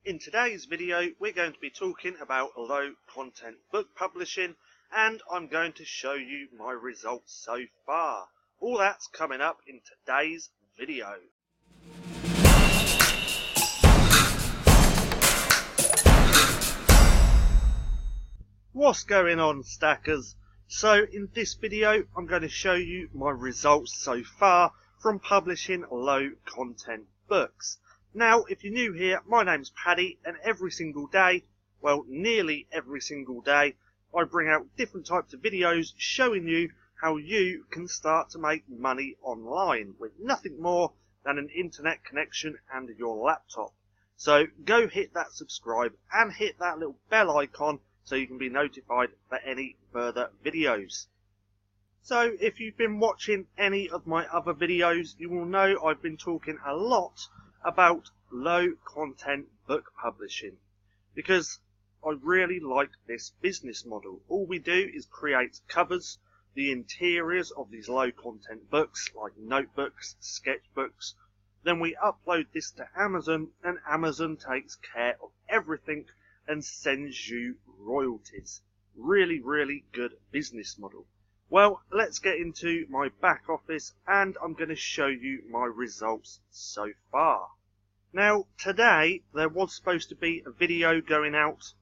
In today's video, we're going to be talking about low content book publishing, and I'm going to show you my results so far. All that's coming up in today's video. What's going on, stackers? So in this video, I'm going to show you my results so far from publishing low content books. Now, if you're new here, my name's Paddy, and every single day, well, nearly every single day, I bring out different types of videos showing you how you can start to make money online with nothing more than an internet connection and your laptop. So go hit that subscribe and hit that little bell icon so you can be notified for any further videos. So if you've been watching any of my other videos, you will know I've been talking a lot about low content book publishing because I really like this business model. All we do is create covers, the interiors of these low content books like notebooks, sketchbooks, then we upload this to Amazon and Amazon takes care of everything and sends you royalties. Really good business model. Well, let's get into my back office and I'm going to show you my results so far. Now, today there was supposed to be a video going out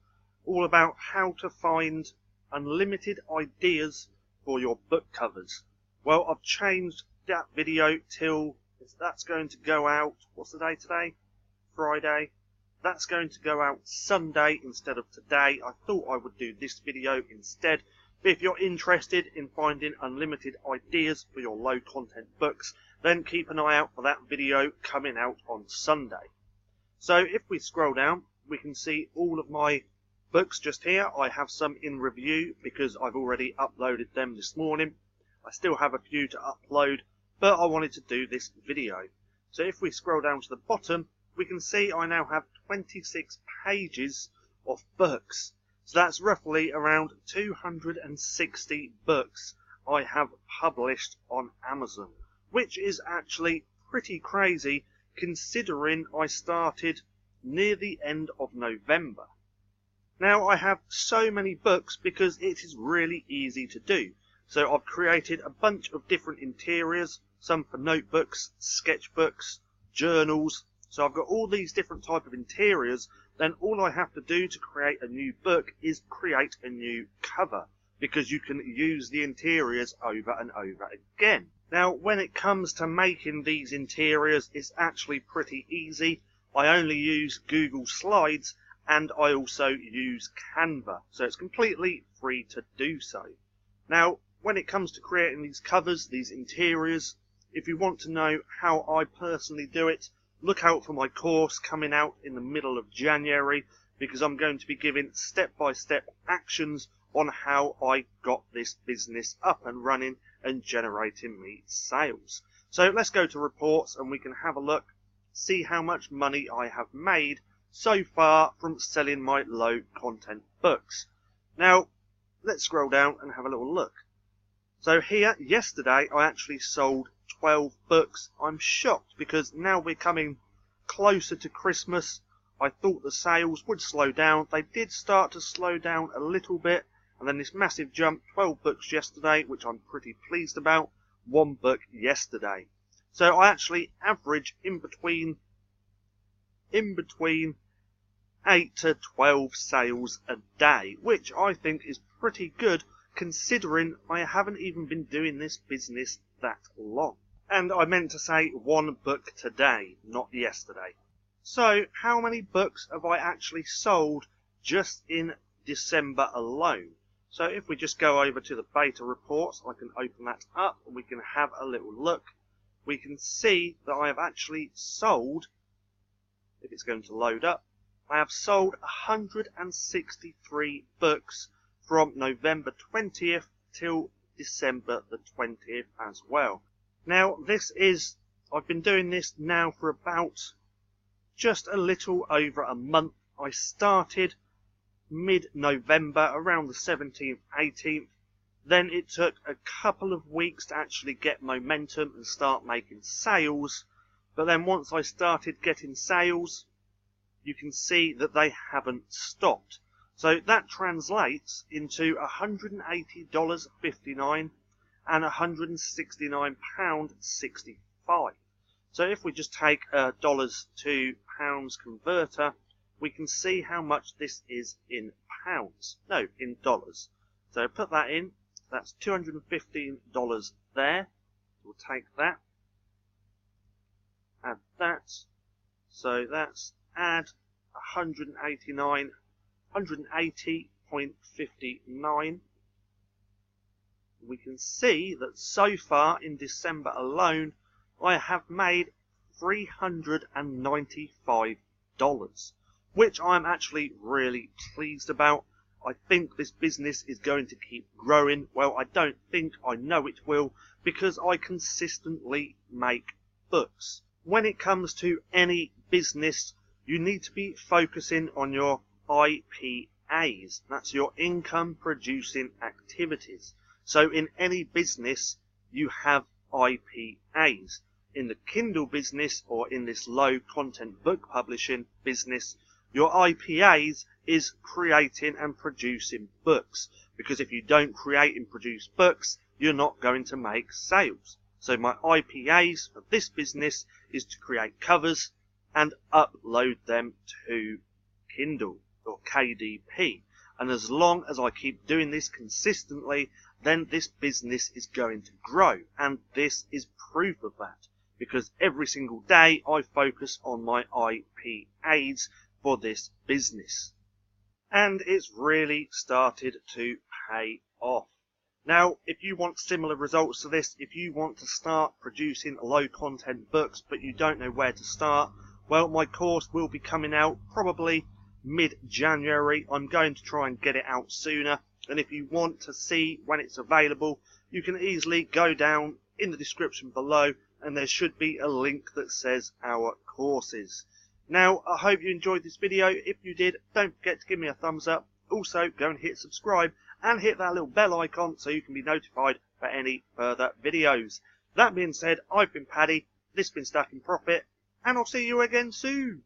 all about how to find unlimited ideas for your book covers. Well, I've changed that video till that's going to go out, what's the day today? Friday. That's going to go out Sunday instead of today. I thought I would do this video instead. But if you're interested in finding unlimited ideas for your low content books, then keep an eye out for that video coming out on Sunday. So if we scroll down, we can see all of my books just here. I have some in review because I've already uploaded them this morning. I still have a few to upload, but I wanted to do this video. So if we scroll down to the bottom, we can see I now have 26 pages of books. So that's roughly around 260 books I have published on Amazon, which is actually pretty crazy considering I started near the end of November. Now I have so many books because it is really easy to do. So I've created a bunch of different interiors, some for notebooks, sketchbooks, journals. So I've got all these different type of interiors. Then all I have to do to create a new book is create a new cover, because you can use the interiors over and over again. Now, when it comes to making these interiors, it's actually pretty easy. I only use Google Slides and I also use Canva, so it's completely free to do so. Now, when it comes to creating these covers, these interiors, if you want to know how I personally do it, look out for my course coming out in the middle of January, because I'm going to be giving step-by-step actions on how I got this business up and running and generating me sales. So let's go to reports and we can have a look, see how much money I have made so far from selling my low content books. Now, let's scroll down and have a little look. So here, yesterday, I actually sold 12 books. I'm shocked because now we're coming closer to Christmas. I thought the sales would slow down. They did start to slow down a little bit, and then this massive jump, 12 books yesterday, which I'm pretty pleased about, 1 book yesterday. So I actually average in between 8 to 12 sales a day, which I think is pretty good considering I haven't even been doing this business that long. And I meant to say 1 book today, not yesterday. So how many books have I actually sold just in December alone? So if we just go over to the beta reports, I can open that up and we can have a little look. We can see that I have actually sold, if it's going to load up, I have sold 163 books from November 20th till December the 20th as well. Now I've been doing this now for about just a little over a month. I started mid-November, around the 17th, 18th. Then it took a couple of weeks to actually get momentum and start making sales. But then once I started getting sales, you can see that they haven't stopped. So that translates into $180.59 and £169.65. So if we just take dollars to pounds converter, we can see how much this is in pounds. No, in dollars. So put that in. That's $215 there. We'll take that. Add that. So that's add 180.59. We can see that so far in December alone, I have made $395, which I'm actually really pleased about. I think this business is going to keep growing. Well, I don't think, I know it will, because I consistently make books. When it comes to any business, you need to be focusing on your IPAs. That's your income producing activities. So in any business, you have IPAs. In the Kindle business, or in this low content book publishing business, your IPAs is creating and producing books. Because if you don't create and produce books, you're not going to make sales. So my IPAs for this business is to create covers and upload them to Kindle or KDP. And as long as I keep doing this consistently, then this business is going to grow. And this is proof of that. Because every single day I focus on my IPAs for this business. And it's really started to pay off. Now, if you want similar results to this, if you want to start producing low content books but you don't know where to start, well, my course will be coming out probably mid-January. I'm going to try and get it out sooner. And if you want to see when it's available, you can easily go down in the description below and there should be a link that says our courses. Now, I hope you enjoyed this video. If you did, don't forget to give me a thumbs up. Also, go and hit subscribe and hit that little bell icon so you can be notified for any further videos. That being said, I've been Paddy, this has been Stacking Profit, and I'll see you again soon.